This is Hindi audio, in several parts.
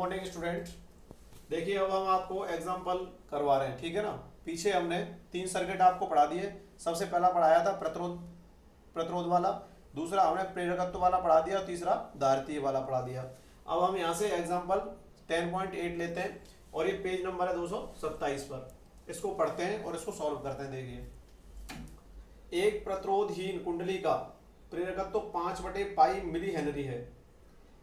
Morning student. देखिए अब हम आपको एग्जांपल करवा रहे हैं, ठीक है ना। पीछे हमने 3 सर्किट आपको पढ़ा दिए। सबसे पहला पढ़ाया था प्रतिरोध वाला, दूसरा हमने प्रेरकत्व वाला पढ़ा दिया और तीसरा धारित्रीय वाला पढ़ा दिया। अब हम यहाँ से एग्जांपल 10.8 लेते हैं और ये पेज नंबर है 227 पर। इसको पढ़ते हैं और इसको सॉल्व करते हैं। देखिए, एक प्रतिरोधहीन कुंडली का प्रेरकत्व 5/पाई मिली हेनरी है।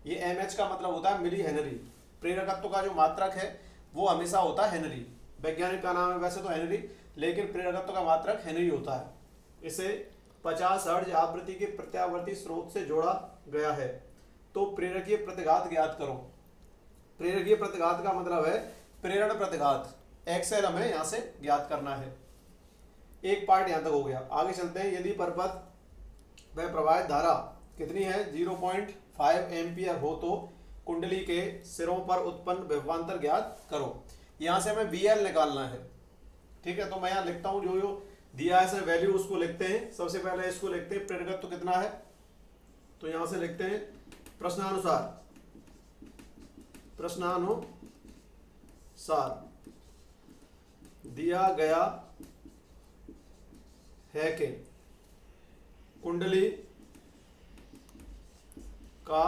ये एमएच का मतलब होता है मिली हेनरी। प्रेरकत्व का जो मात्रक है वो हमेशा होता है हेनरी। वैज्ञानिक का नाम है वैसे तो हेनरी, लेकिन प्रेरकत्व का मात्रक हेनरी होता है। इसे 50 हर्ट्ज आवृत्ति के प्रत्यावर्ती स्रोत से जोड़ा गया है। तो प्रेरकीय प्रतिघात ज्ञात करो। प्रेरकीय प्रतिघात का मतलब है प्रेरण प्रतिघात। एक्सएल हमें यहाँ से ज्ञात करना है। एक पार्ट यहाँ तक हो गया। आगे चलते हैं। यदि परपथ वह प्रवाहित धारा कितनी है 0.5 एम्पियर हो तो कुंडली के सिरों पर उत्पन्न विभवांतर ज्ञात करो। यहाँ से हमें VL निकालना है, ठीक है। तो मैं यहाँ लिखता हूँ जो दिया है वैल्यू उसको लिखते हैं। सबसे पहले इसको लिखते हैं प्रेरकत्व तो कितना है, तो यहाँ से लिखते हैं प्रश्नानुसार दिया गया है कि कुंडली का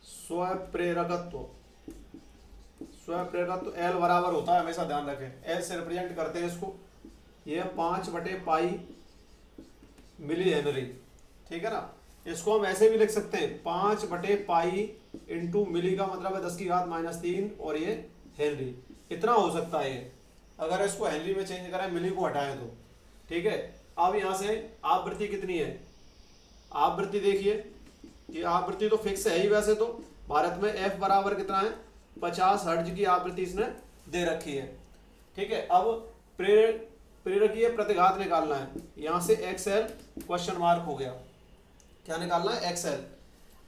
स्वप्रेरकत्व L बराबर होता है, हमेशा ध्यान रखें। L से रिप्रेजेंट करते हैं इसको। ये 5/पाई मिली हेनरी, ठीक है ना। इसको हम ऐसे भी लिख सकते हैं 5/पाई इंटू मिली का मतलब है 10⁻³ और ये हेनरी। इतना हो सकता है ये, अगर इसको हेनरी में चेंज करें मिली को हटाएं तो, ठीक है। अब यहाँ से आवृत्ति कितनी है, आवृत्ति देखिए, ये आवृत्ति तो फिक्स है ही। वैसे तो भारत में F बराबर कितना है 50 हर्ट्ज की आवृत्ति इसने दे रखी है, ठीक है। अब प्रेरकीय प्रतिघात निकालना है। यहाँ से XL क्वेश्चन मार्क हो गया। क्या निकालना है XL।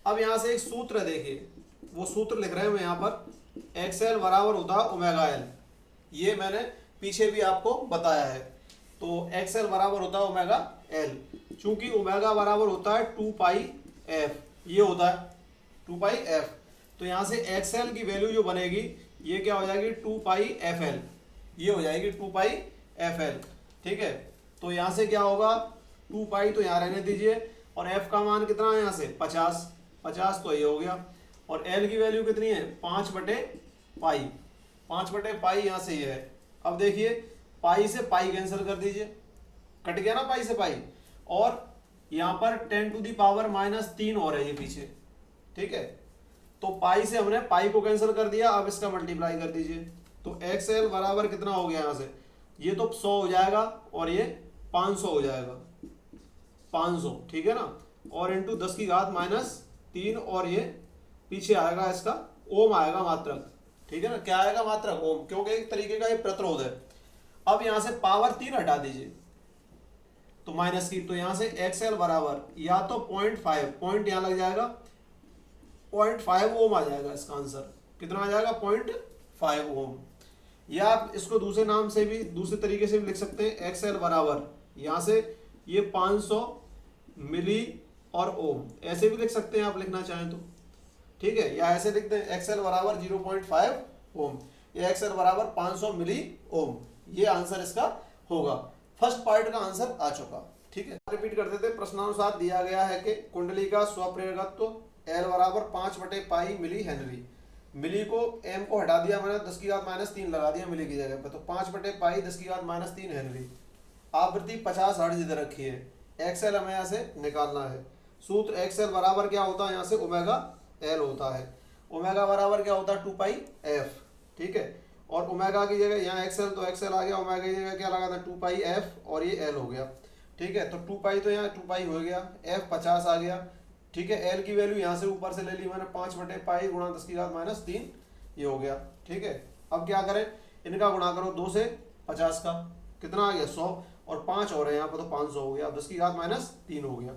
अब यहाँ से एक सूत्र है, देखिए वो सूत्र लिख रहे हैं यहाँ पर। XL बराबर होता है ω L। ये मैंने पीछे भी आपको बताया है। तो XL बराबर होता है ω L। चूंकि ω बराबर होता है 2πf, ये होता है 2πf। तो यहाँ से XL की वैल्यू जो बनेगी ये क्या हो जाएगी 2πfl, ये हो जाएगी 2πfl, ठीक है। तो यहाँ से क्या होगा 2π तो यहाँ रहने दीजिए, और f का मान कितना है यहाँ से 50 तो ये हो गया। और l की वैल्यू कितनी है 5/पाई। 5/पाई यहाँ से ये है। अब देखिए पाई से पाई कैंसिल कर दीजिए, कट गया ना पाई से पाई। और यहाँ पर 10⁻³ और है ये पीछे, ठीक है। तो पाई से हमने पाई को कैंसिल कर दिया। अब इसका मल्टीप्लाई कर दीजिए। तो XL बराबर कितना हो गया यहाँ से, ये तो 100 हो जाएगा और ये 500 हो जाएगा, 500, ठीक है ना। और इंटू 10⁻³ और ये पीछे आएगा इसका ओम आएगा मात्रक, ठीक है ना। क्या आएगा मात्रक ओम, क्योंकि एक तरीके का ये प्रतिरोध है। अब यहाँ से पावर 3 हटा दीजिए तो माइनस की। तो यहाँ से XL बराबर या तो 0.5, पॉइंट यहाँ लग जाएगा 0.5 ओम आ जाएगा। इसका आंसर कितना आ जाएगा 0.5 ओम। या आप इसको दूसरे नाम से भी दूसरे तरीके से भी लिख सकते हैं। XL बराबर यहाँ से ये 500 मिली और ओम, ऐसे भी लिख सकते हैं आप लिखना चाहें तो, ठीक है। या ऐसे लिखते हैं XL बराबर 0.5 ओम या XL बराबर 500 मिली ओम। ये आंसर इसका होगा। फर्स्ट पार्ट का आंसर आ चुका, ठीक है। रिपीट करते थे। प्रश्नानुसार दिया गया है कि कुंडली का स्वप्रेरकत्व L बराबर 5/पाई मिली हेनरी। मिली को m को हटा दिया मैंने, 10⁻³ लगा दिया मिली की जगह पर। तो 5/पाई 10⁻³ हेनरी। आवृत्ति 50 हर्ट्ज दे रखी है। XL हमें यहाँ से निकालना है। सूत्र XL बराबर क्या होता है यहाँ से ω L होता है। ω बराबर क्या होता है 2πf, ठीक है। और ω की जगह यहाँ XL तो XL आ गया, ω की जगह क्या लगा था 2πf और ये L हो गया, ठीक है। तो 2π तो यहाँ 2π हो गया, f 50 आ गया, ठीक है। L की वैल्यू यहाँ से ऊपर से ले ली मैंने 5/पाई गुणा 10⁻³ ये हो गया, ठीक है। अब क्या करें, इनका गुणा करो 2 से 50 का, कितना आ गया 100, और 5 और है यहाँ पर तो 500 हो गया। 10⁻³ हो गया।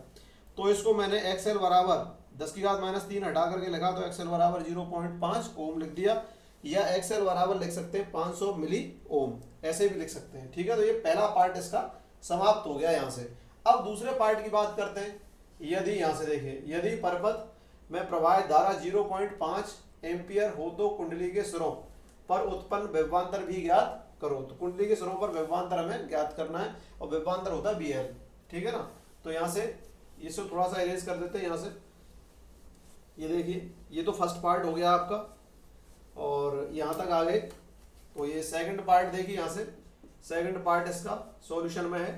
तो इसको मैंने XL बराबर 10⁻³ हटा करके लिखा, तो XL बराबर 0.5 ओम लिख दिया। या XL बराबर लिख सकते हैं 500 मिली ओम, ऐसे भी लिख सकते हैं, ठीक है। तो ये पहला पार्ट इसका समाप्त हो गया यहाँ से। अब दूसरे पार्ट की बात करते हैं। यदि यहाँ से देखिए, यदि परिपथ में प्रवाहित धारा 0.5 एम्पियर हो तो कुंडली के सिरों पर उत्पन्न विभवांतर भी ज्ञात करो। तो कुंडली के सिरों पर विभवांतर हमें ज्ञात करना है और विभवांतर होता है BL, ठीक है ना। तो यहाँ से इसको थोड़ा सा इरेज कर देते हैं यहाँ से। ये देखिए ये तो फर्स्ट पार्ट हो गया आपका और यहाँ तक आ गए। तो ये सेकंड पार्ट देखिए, यहाँ से सेकंड पार्ट इसका सॉल्यूशन में है।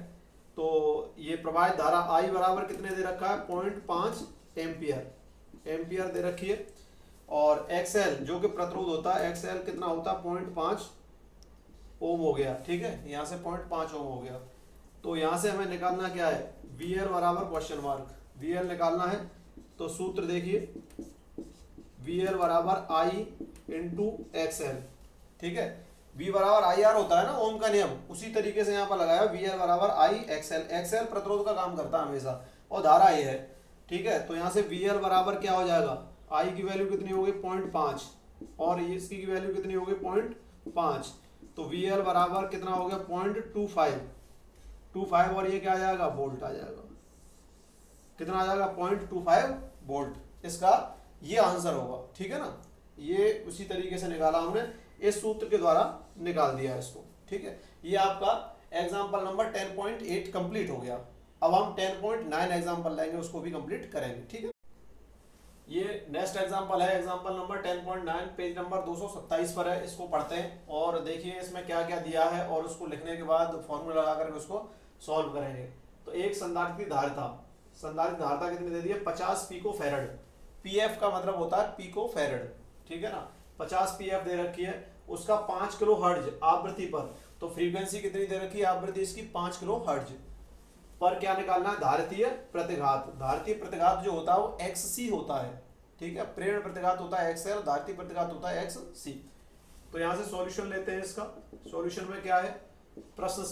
तो ये प्रवाहित धारा I बराबर कितने दे रखा है 0.5 एम्पियर दे रखी है और XL जो कि प्रतिरोध होता है XL कितना होता है 0.5 ओम हो गया, ठीक है। यहाँ से 0.5 ओम हो गया। तो यहाँ से हमें निकालना क्या है VL बराबर क्वेश्चन मार्क VL निकालना है। तो सूत्र देखिए VL बराबर I इंटू XL, ठीक है। V बराबर IR होता है ना ओम का नियम, उसी तरीके से यहाँ पर लगाया VL बराबर I XL प्रतिरोध का काम करता है हमेशा और धारा ये है, ठीक है। तो यहाँ से VL बराबर क्या हो जाएगा I की वैल्यू कितनी होगी 0.5 और इसकी की वैल्यू कितनी होगी 0.5। तो VL बराबर कितना हो गया 0.25 और ये क्या आ जाएगा वोल्ट आ जाएगा। कितना आ जाएगा 0.25 वोल्ट, इसका ये आंसर होगा, ठीक है ना। ये उसी तरीके से निकाला हमने, इस सूत्र के द्वारा निकाल दिया इसको, ठीक है। ये आपका एग्जाम्पल नंबर 10.8 कंप्लीट हो गया। अब हम 10.9 एग्जाम्पल लेंगे, उसको भी कंप्लीट करेंगे, ठीक है। ये नेक्स्ट एग्जाम्पल है, एग्जाम्पल नंबर 10.9 पेज नंबर 227 पर है। इसको पढ़ते हैं और देखिए इसमें क्या क्या दिया है और उसको लिखने के बाद फॉर्मूला लगा करके उसको सॉल्व करेंगे। तो एक संधारित्र की धारिता कितनी दे दी है 50 पिको फैरड। पीएफ का मतलब होता है पिको फैरड, ठीक है ना। 50 पीएफ दे रखी है, उसका 5 किलो हर्ट्ज आवृत्ति पर। तो फ्रीक्वेंसी कितनी दे रखी है आवृत्ति इसकी 5 किलो हर्ट्ज पर। क्या निकालना है धारितीय प्रतिघात। धारितीय प्रतिघात जो होता है वो XC होता है, ठीक है। प्रेरण प्रतिघात होता है XL, धारितीय प्रतिघात होता है XC। तो यहां से सॉल्यूशन लेते हैं इसका। सॉल्यूशन में क्या है प्रश्न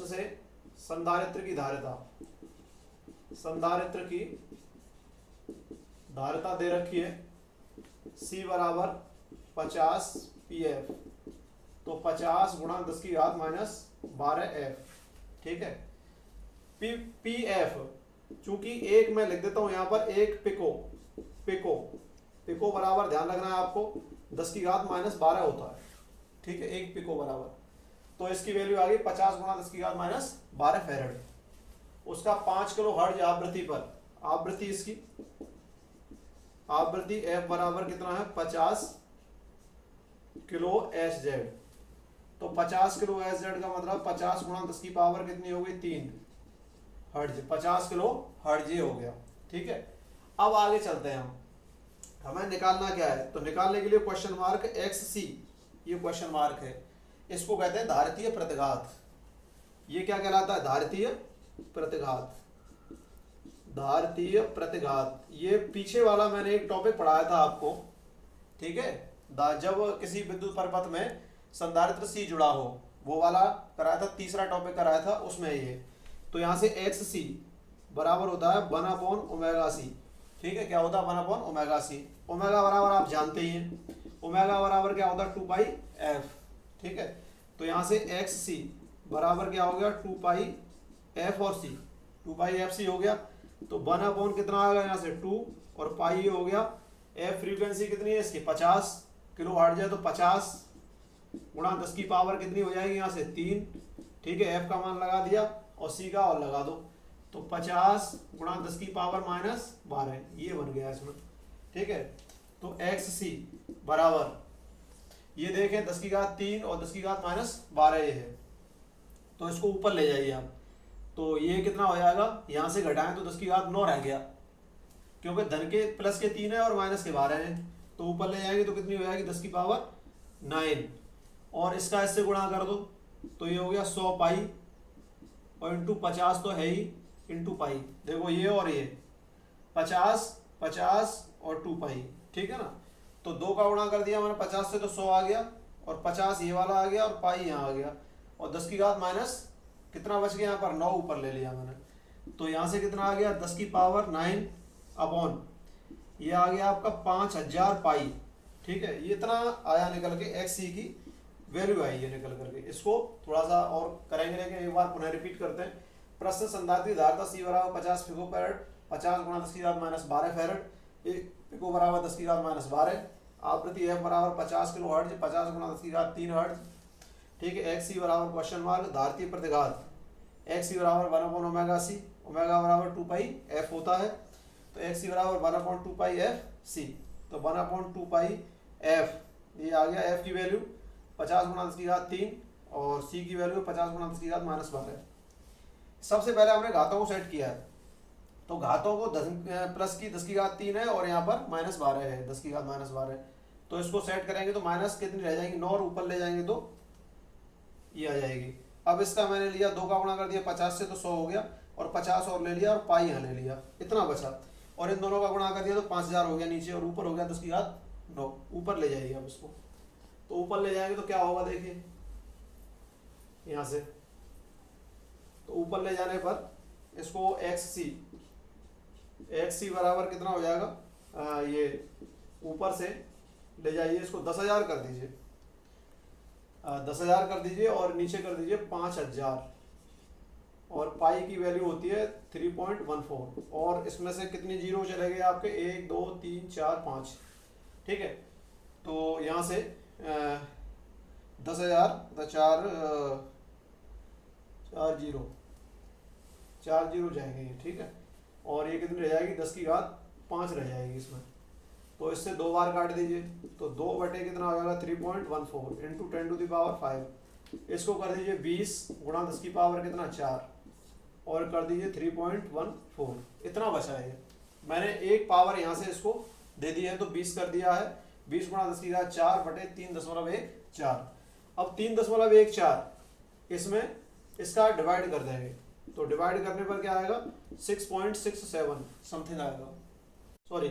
से संधारित्र की धारिता दे रखी है C बराबर 50 PF। तो 50 गुणा 10 की घात माइनस 12 F, ठीक है। PF चूंकि एक मैं लिख देता हूं यहां पर एक पिको बराबर ध्यान रखना है आपको 10 की घात माइनस 12 होता है, ठीक है। एक पिको बराबर, तो इसकी वैल्यू आ गई 50 गुणा 10 की घात माइनस 12 फैरड। उसका 5 किलो हर्ट्ज आवृत्ति पर। आवृत्ति इसकी F बराबर कितना है 50 किलो SZ। तो 50 किलो SZ का मतलब 50 गुणा 10 की पावर कितनी हो गई 3 हर्ट्ज। 50 किलो हर्ट्ज ये हो गया, ठीक है। अब आगे चलते हैं हम, हमें निकालना क्या है। तो निकालने के लिए क्वेश्चन मार्क XC, ये क्वेश्चन मार्क है, इसको कहते हैं धारितीय प्रतिघात। ये क्या कहलाता है धारितीय प्रतिघात। ये पीछे वाला मैंने एक टॉपिक पढ़ाया था आपको, ठीक है। जब किसी विद्युत परिपथ में संधारित्र C जुड़ा हो, वो वाला कराया था, तीसरा टॉपिक कराया था उसमें ये। तो यहाँ से XC बराबर होता है 1/ωc, ठीक है। क्या होता है 1/ωc। ओमेगा बराबर आप जानते ही हैं, ओमेगा बराबर क्या होता है 2πf, ठीक है। तो यहाँ से XC बराबर क्या हो गया 2πf और C, 2πfc हो गया। तो 1/, कितना आएगा यहाँ से 2 और पाई हो गया। F फ्रीक्वेंसी कितनी है इसकी 50 किलो हर्ट्ज है, तो 50 गुणा 10 की पावर कितनी हो जाएगी यहाँ से 3, ठीक है। F का मान लगा दिया और C का और लगा दो। तो 50 गुणा 10 की पावर माइनस 12 ये बन गया इसमें, ठीक है। तो XC बराबर ये देखें 10 की घात 3 और 10 की घात माइनस 12 ये है। तो इसको ऊपर ले जाइए आप, तो ये कितना हो जाएगा, यहाँ से घटाएं तो 10 की घात 9 रह गया, क्योंकि धन के प्लस के 3 है और माइनस के 12 है। तो ऊपर ले जाएंगे तो कितनी हो जाएगी 10 की पावर 9 और इसका इससे गुणा कर दो तो ये हो गया 100 पाई और इंटू 50 तो है ही इंटू पाई। देखो ये और ये 50 और 2 पाई, ठीक है ना। तो 2 का गुणा कर दिया मैंने 50 से तो 100 आ गया और 50 ये वाला आ गया और पाई यहाँ आ गया और 10 की घात माइनस कितना बच गया यहाँ पर 9 ऊपर ले लिया मैंने। तो यहाँ से कितना आ गया 10 की पावर 9 अपॉन ये आ गया आपका 5000 पाई, ठीक है। ये इतना आया निकल के XC की वैल्यू आई है निकल करके। इसको थोड़ा सा और करेंगे, लेकिन एक बार पुनः रिपीट करते हैं। प्रश्न संधारित्र धारिता C बराबर 50 पिको फैरड, 50 गुणा 10 की घात माइनस 12 फैरड। पिको बराबर 10 की घात -12, आवृत्ति एफ बराबर 50 किलो हर्ट्ज, 50 गुना 10 की घात 3 हर्ट्ज। ठीक है, एक्स सी बराबर क्वेश्चन मार्क धारतीय प्रतिघात एक्स सी बराबर 1/ओमेगा सी, ओमेगा बराबर 2 पाई एफ होता है, तो एक्स सी बराबर 1/2 पाई एफ सी, तो 1/2 पाई एफ, ये आ गया एफ की वैल्यू 50 गुना 10 की घात 3 और सी की वैल्यू 50 गुना 10 की घात -12। सबसे पहले हमने घातों को सेट किया है, तो घातों को 10 प्लस की 10 की घात 3 है और यहाँ पर -12 है, 10 की घात -12, तो इसको सेट करेंगे तो माइनस कितनी रह जाएंगी 9 और ऊपर ले जाएंगे तो ये आ जाएगी। अब इसका मैंने लिया 2 का गुणा कर दिया 50 से तो 100 हो गया, और 50 और ले लिया और पाई यहाँ ले लिया, इतना बचा, और इन दोनों का गुणा कर दिया तो 5000 हो गया नीचे, और ऊपर हो गया 10 की घात 9, ऊपर ले जाइए अब इसको, तो ऊपर ले जाएंगे तो क्या होगा देखिए यहाँ से, तो ऊपर ले जाने पर इसको एक्स सी बराबर कितना हो जाएगा, ये ऊपर से ले जाइए इसको 10,000 कर दीजिए, 10,000 कर दीजिए और नीचे कर दीजिए 5,000, और पाई की वैल्यू होती है 3.14, और इसमें से कितने जीरो चले गए आपके 1 2 3 4 5। ठीक है, तो यहाँ से 10,000 चार जीरो जाएंगे ये। ठीक है, और ये कितनी रह जाएगी 10 की घात 5 रह जाएगी इसमें, तो इससे 2 बार काट दीजिए, तो 2 बटे कितना हो जाएगा 3.14 इंटू 10 टू द पावर 5, इसको कर दीजिए 20 गुणा 10 की पावर कितना 4, और कर दीजिए 3.14, इतना बचा है। मैंने एक पावर यहाँ से इसको दे दी है तो 20 कर दिया है, 20 गुणा 10 की घात 4 बटे 3.14। अब 3.14 इसमें इसका डिवाइड कर देंगे, तो डिवाइड करने पर क्या आएगा 6.67 समथिंग आएगा, सॉरी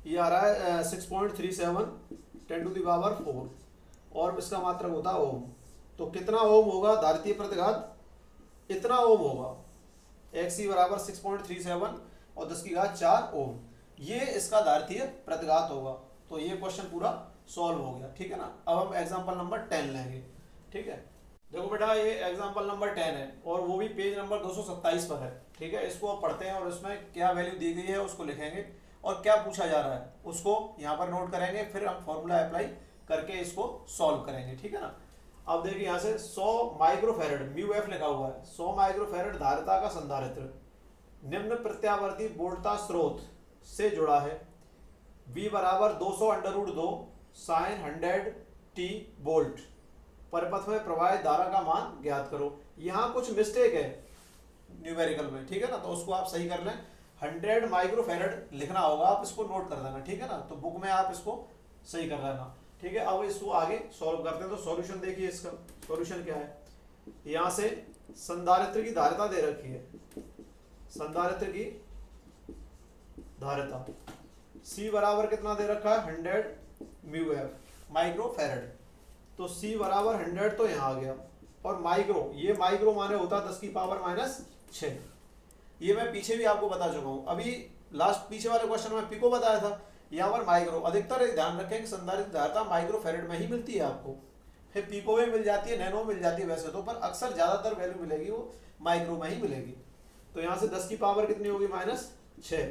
ये आ रहा है 6.37 10 टू द पावर 4, और इसका मात्रक होता है ओम, तो कितना ओम होगा धारतीय प्रतिघात, इतना ओम होगा, एक्स सी बराबर 6.37 और 10 की घात 4 ओम, ये इसका धारतीय प्रतिघात होगा। तो ये क्वेश्चन पूरा सॉल्व हो गया। ठीक है ना, अब हम एग्जांपल नंबर 10 लेंगे। ठीक है, देखो बेटा ये एग्जांपल नंबर 10 है और वो भी पेज नंबर 227 पर है। ठीक है, इसको आप पढ़ते हैं और इसमें क्या वैल्यू दी गई है उसको लिखेंगे और क्या पूछा जा रहा है उसको यहाँ पर नोट करेंगे, फिर हम फॉर्मूला अप्लाई करके इसको सॉल्व करेंगे। ठीक है ना, अब देखिए यहाँ से 100 माइक्रोफैरड म्यू एफ लिखा हुआ है, 100 माइक्रोफैरड धारिता का संधारित्र निम्न प्रत्यावर्ती वोल्टता स्रोत से जुड़ा है, V बराबर 200√2 साइन 100 t वोल्ट, परिपथ में प्रवाहित धारा का मान ज्ञात करो। यहाँ कुछ मिस्टेक है न्यूमेरिकल में, ठीक है ना, तो उसको आप सही कर लें। 100 माइक्रोफैरड लिखना होगा, आप इसको नोट कर देना। ठीक है ना, तो बुक में आप इसको सही कर लेना। ठीक है, अब इसको आगे सॉल्व करते हैं। तो सॉल्यूशन देखिए, इसका सॉल्यूशन क्या है। यहाँ से संधारित्र की धारिता दे रखी है, संधारित्र की धारिता C बराबर कितना दे रखा है 100 म्यू एफ माइक्रोफैरड, तो C बराबर 100 तो यहाँ आ गया, और माइक्रो, ये माइक्रो माने होता है 10 की पावर -6। ये मैं पीछे भी आपको बता चुका हूँ, अभी लास्ट पीछे वाले क्वेश्चन में पिको बताया था, यहाँ पर माइक्रो। अधिकतर ध्यान रखें कि संधारित्र धारिता माइक्रोफैरड में ही मिलती है आपको, फिर पिको में मिल जाती है, नैनो मिल जाती है वैसे तो, पर अक्सर ज्यादातर वैल्यू मिलेगी वो माइक्रो में ही मिलेगी। तो यहाँ से 10 की पावर कितनी होगी -6,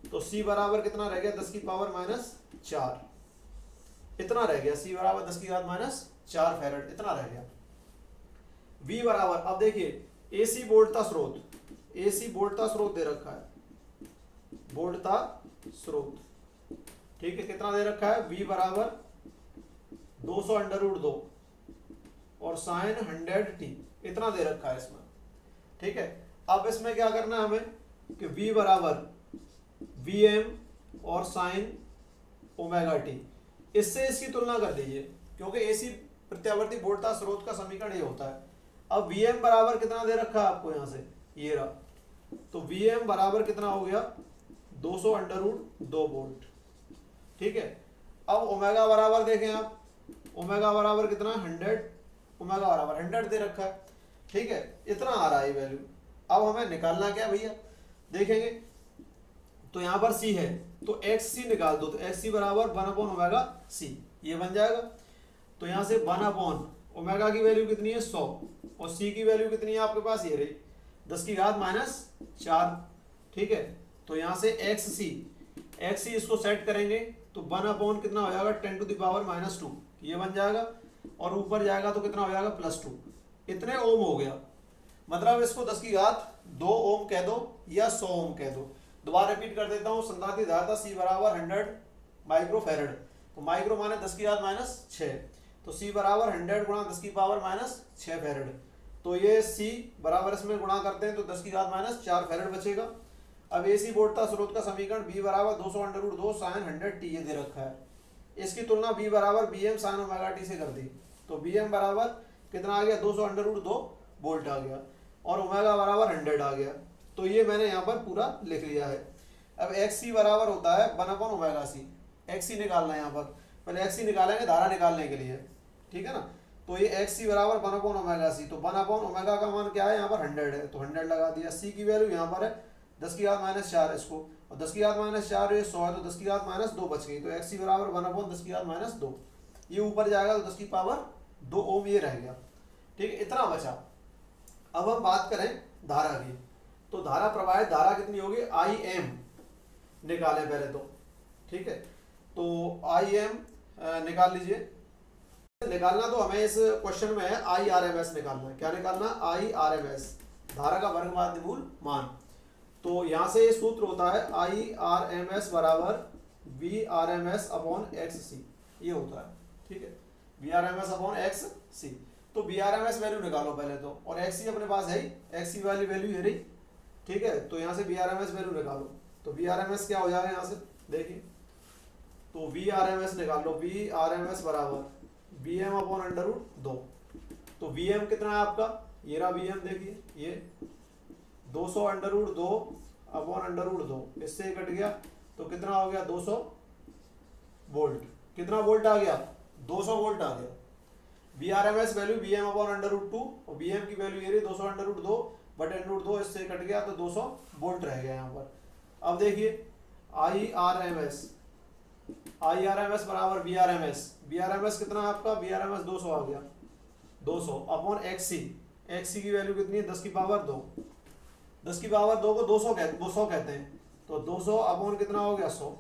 तो C बराबर कितना रह गया 10 की पावर -4, इतना रह गया। C बराबर 10 की घात -4 फैरड, इतना रह गया। V बराबर, अब देखिए AC वोल्टता स्रोत, AC वोल्टता स्रोत दे रखा है, वोल्टता स्रोत, ठीक है, कितना दे रखा है V बराबर 200√2 और साइन 100t, इतना दे रखा है इसमें। ठीक है, अब इसमें क्या करना है हमें कि V बराबर Vm और साइन ओमेगा टी, इससे इसकी तुलना कर दीजिए, क्योंकि AC प्रत्यावर्ती वोल्टता स्रोत का समीकरण ये होता है। अब Vm बराबर कितना दे रखा है आपको यहाँ से, ये रहा, तो Vm बराबर कितना हो गया 200√2 वोल्ट। ठीक है, अब ओमेगा बराबर देखें आप, ओमेगा बराबर कितना 100, ओमेगा बराबर 100 दे रखा है। ठीक है, इतना आ रहा है वैल्यू। अब हमें निकालना क्या भैया, देखेंगे तो यहाँ पर C है तो XC निकाल दो, तो XC बराबर 1/ओमेगा C, ये बन जाएगा। तो यहाँ से 1/ओमेगा की वैल्यू कितनी है 100, और C की वैल्यू कितनी है आपके पास, ये रही 10 की घात -4। ठीक है, तो यहाँ से एक्स सी इसको सेट करेंगे तो 1 कितना हो जाएगा 10⁻², ये बन जाएगा, और ऊपर जाएगा तो कितना हो जाएगा +2, इतने ओम हो गया। मतलब इसको 10⁻2 ओम कह दो या 100 ओम कह दो। दोबारा रिपीट कर देता हूँ, संधारित्र धारिता C बराबर 100 माइक्रोफेरेड, तो माइक्रो माने 10⁻⁶, तो C बराबर 100 गुणा 10⁻⁶ फेरेड, तो ये C बराबर इसमें गुणा करते हैं तो 10⁻⁴ फेरेड बचेगा। अब AC वोल्टता स्रोत का समीकरण B बराबर 200√2 sin 100t ये दे रखा है, इसकी तुलना B बराबर Bm sin ωt से कर दी, तो Bm बराबर कितना आ गया 200√2 वोल्ट आ गया, और ओमेगा बराबर 100 आ गया, तो ये मैंने यहाँ पर पूरा लिख लिया है। अब XC बराबर होता है 1/ωc, XC निकालना है यहाँ पर, पहले XC निकालेंगे धारा निकालने के लिए, ठीक है ना। तो ये XC बराबर 1/ωc, तो 1/ω का मान क्या है यहाँ पर 100 है, तो 100 लगा दिया। C की वैल्यू यहाँ पर है 10⁻⁴ इसको, और 10⁻⁴ ये 100 है तो 10⁻2 बच गई, तो XC बराबर 1/10⁻2, ये ऊपर जाएगा तो 10⁻2 ओम ये रह गया, ठीक है, इतना बचा। अब हम बात करें धारा की, तो धारा प्रवाहित धारा कितनी होगी IM निकालें पहले तो, ठीक है, तो IM निकाल लीजिए। निकालना तो हमें इस क्वेश्चन में है IRMS निकालना है, क्या निकालना IRMS, धारा का वर्ग माध्य मूल मान। तो यहाँ से ये सूत्र होता है IRMS बराबर VRMS/XC, ये होता है, ठीक है, VRMS/XC। तो VRMS वैल्यू निकालो पहले तो, और XC अपने पास है ही, XC वाली वैल्यू ये रही, ठीक है, तो यहाँ से VRMS वैल्यू निकालो, तो VRMS क्या हो जाएगा यहाँ से देखिए, तो VRMS निकाल लो, VRMS बराबर Vm/√2, तो Vm कितना है आपका, ये रहा Vm, देखिए ये 200√2/√2, इससे कट गया तो कितना हो गया 200 वोल्ट, कितना वोल्ट आ गया 200 वोल्ट आ गया। VRMS वैल्यू Vm/√2, और Vm की वैल्यू ये रही 200√2/√2, इससे कट गया तो 200 वोल्ट रह गया यहाँ पर। अब देखिए IRMS बराबर VRMS कितना है आपका, VRMS 200 आ गया, 200/XC, XC की वैल्यू कितनी है 10⁻2, 10⁻2 को 200 कहते हैं, तो 200 कितना हो गया 100,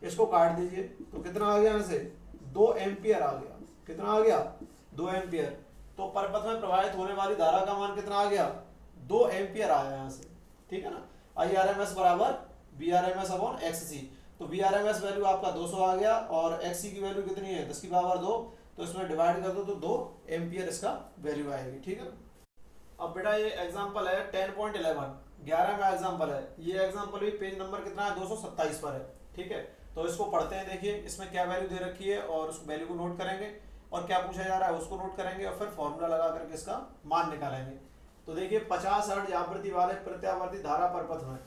इसको काट दीजिए तो कितना आ गया यहाँ से 2 एम्पियर आ गया, कितना आ गया 2 एम्पियर। तो परपथ में प्रवाहित होने वाली धारा का मान कितना आ गया 2 एम्पियर आया यहाँ से, ठीक है ना। IRMS बराबर VRMS/XC, तो VRMS वैल्यू आपका 200 आ गया, और XC की वैल्यू कितनी है 10⁻2, तो इसमें डिवाइड कर दो तो 2 एम्पियर इसका वैल्यू आएगी, ठीक है। अब बेटा ये एग्जांपल है 10.11, 11वां एग्जांपल है, ये एग्जांपल भी पेज नंबर कितना है 227 पर है, ठीक है। तो इसको पढ़ते हैं, देखिए इसमें क्या वैल्यू दे रखी है, और उस वैल्यू को नोट करेंगे, और क्या पूछा जा रहा है उसको नोट करेंगे, और फिर फॉर्मूला लगा करके इसका मान निकालेंगे। तो देखिए 50 हर्ट्ज आवृत्ति वाले प्रत्यावर्ती धारा परपथ में,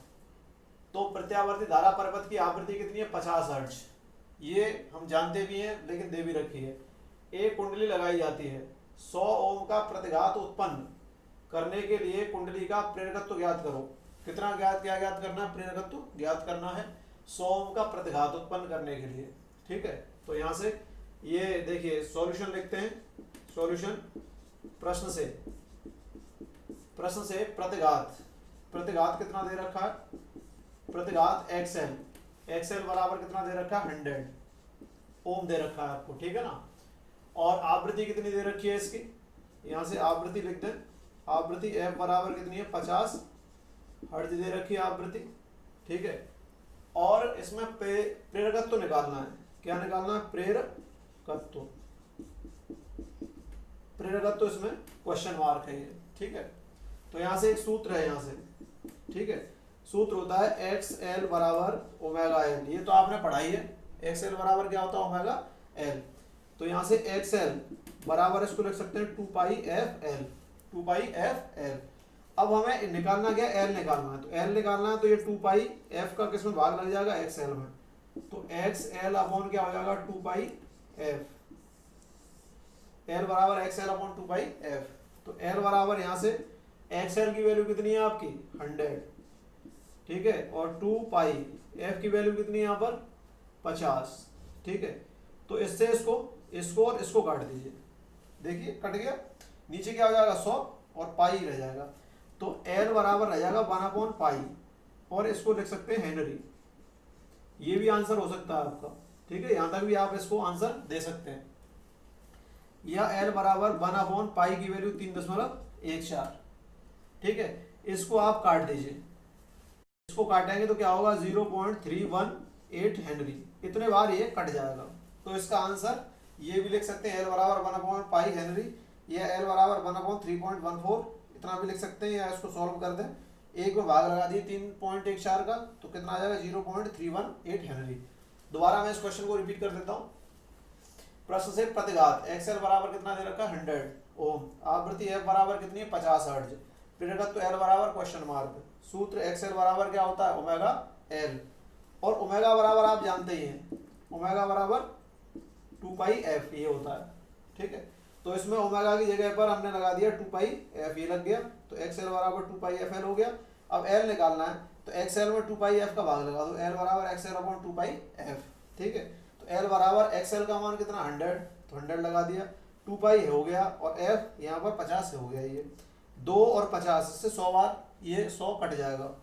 तो प्रत्यावर्ती धारा परपथ की आवृत्ति कितनी है 50 हर्ट्ज, ये हम जानते भी हैं लेकिन दे भी रखी है। एक कुंडली लगाई जाती है, 100 ओम का प्रतिघात उत्पन्न करने के लिए कुंडली का प्रेरकत्व ज्ञात करो। कितना ज्ञात करना है, प्रेरकत्व ज्ञात करना है 100 ओम का प्रतिघात उत्पन्न करने के लिए, ठीक है। तो यहाँ से ये देखिए सॉल्यूशन लिखते हैं, सॉल्यूशन प्रश्न से प्रतिघात कितना दे रखा है, प्रतिघात XL बराबर कितना दे रखा है 100 ओम दे रखा है आपको, ठीक है ना। और आवृत्ति कितनी दे रखी है इसकी, यहाँ से आवृत्ति लिख दें, आवृत्ति F बराबर कितनी है 50 हर्ट्ज दे रखी है आवृत्ति, ठीक है। और इसमें प्रेरकत्व निकालना है, क्या निकालना है प्रेरकत्व इसमें क्वेश्चन मार्क है ये, ठीक है। तो यहाँ से एक सूत्र है, यहाँ से ठीक है, सूत्र होता है XL बराबर ओमेगा L, ये तो आपने पढ़ाई है, XL बराबर क्या होता है ओमेगा L। तो यहाँ से XL बराबर इसको लिख सकते हैं 2πfL, 2πfL। अब हमें निकालना क्या, L निकालना है, तो L निकालना है तो ये 2πf का किसमें भाग लग जाएगा XL में, तो XL अपॉन क्या हो जाएगा 2πf, L बराबर XL अपॉन 2πf। तो L बराबर यहाँ से XL की वैल्यू कितनी है आपकी 100, ठीक है, और 2πf की वैल्यू कितनी है यहाँ पर 50, ठीक है। तो इससे इसको और इसको काट दीजिए, देखिए कट गया, नीचे क्या हो जाएगा 100 और पाई रह जाएगा, तो L बराबर रह जाएगा 1/π, और इसको लिख सकते हैं हेनरी, ये भी आंसर हो सकता है आपका, ठीक है, यहां तक भी आप इसको आंसर दे सकते हैं। या L बराबर 1/पाई की वैल्यू 3.14, ठीक है, इसको आप काट दीजिए, इसको काटेंगे तो क्या होगा 0.318 हेनरी, इतने बार ये कट जाएगा। तो इसका आंसर ये भी लिख सकते हैं L बराबर 1/पाई हेनरी, या L बराबर 1/3.14, इतना भी लिख सकते हैं, या इसको सॉल्व कर दें, एक में भाग लगा दिए 3.14 का तो कितना आ जाएगा 0.318 हेनरी। दोबारा मैं इस क्वेश्चन को रिपीट कर देता हूँ। प्रश्न से प्रतिघात XL बराबर कितना दे रखा है 100 ओम, आवृत्ति F बराबर कितनी है 50 हर्ट्ज, प्रेरकत्व L बराबर क्वेश्चन मार्क, सूत्र XL बराबर क्या होता है ओमेगा L, और ओमेगा बराबर आप जानते ही हैं, ओमेगा बराबर 2 पाई F ये होता है, ठीक है। तो इसमें ओमेगा की जगह पर हमने लगा दिया 2 पाई F, ये लग गया, तो XL बराबर 2 पाई FL हो गया। अब L निकालना है तो XL में 2 पाई F का भाग लगा दो, L बराबर XL 2 पाई F, ठीक है। तो L बराबर XL का मान कितना 100, तो 100 लगा दिया, 2 पाई हो गया, और F यहाँ पर 50 हो गया, ये 2 और 50 से 100 बार ये 100 कट जाएगा,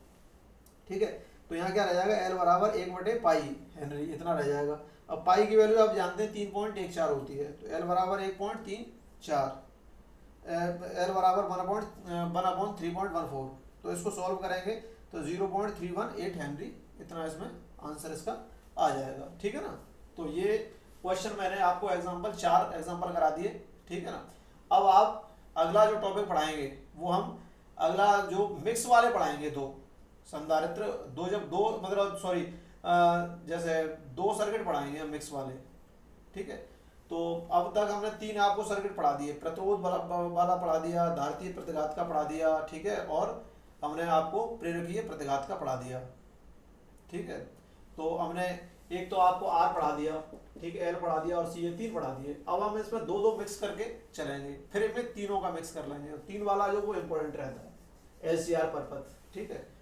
ठीक है। तो यहाँ क्या रह जाएगा L बराबर 1/पाई हेनरी, इतना रह जाएगा। अब पाई की वैल्यू आप जानते हैं 3.14 होती है, तो L बराबर 1.34, L बराबर 1/3.14, तो इसको सॉल्व करेंगे तो 0.318 हेनरी, इतना इसमें आंसर इसका आ जाएगा, ठीक है ना। तो ये क्वेश्चन मैंने आपको चार एग्जाम्पल करा दिए, ठीक है ना। अब आप अगला जो टॉपिक पढ़ाएंगे वो हम अगला जो मिक्स वाले पढ़ाएंगे, दो संधारित्र, जैसे 2 सर्किट पढ़ाएंगे हम मिक्स वाले, ठीक है। तो अब तक हमने 3 आपको सर्किट पढ़ा दिए, प्रतिरोध वाला पढ़ा दिया, धारितीय प्रतिघात का पढ़ा दिया, ठीक है, और हमने आपको प्रेरकीय प्रतिघात का पढ़ा दिया, ठीक है। तो हमने एक तो आपको R पढ़ा दिया, ठीक है, L पढ़ा दिया, और C ये 3 पढ़ा दिए। अब हम इसमें 2-2 मिक्स करके चलेंगे, फिर इनमें तीनों का मिक्स कर लेंगे, 3 वाला जो वो इम्पोर्टेंट रहता है LCR पर्पज, ठीक है।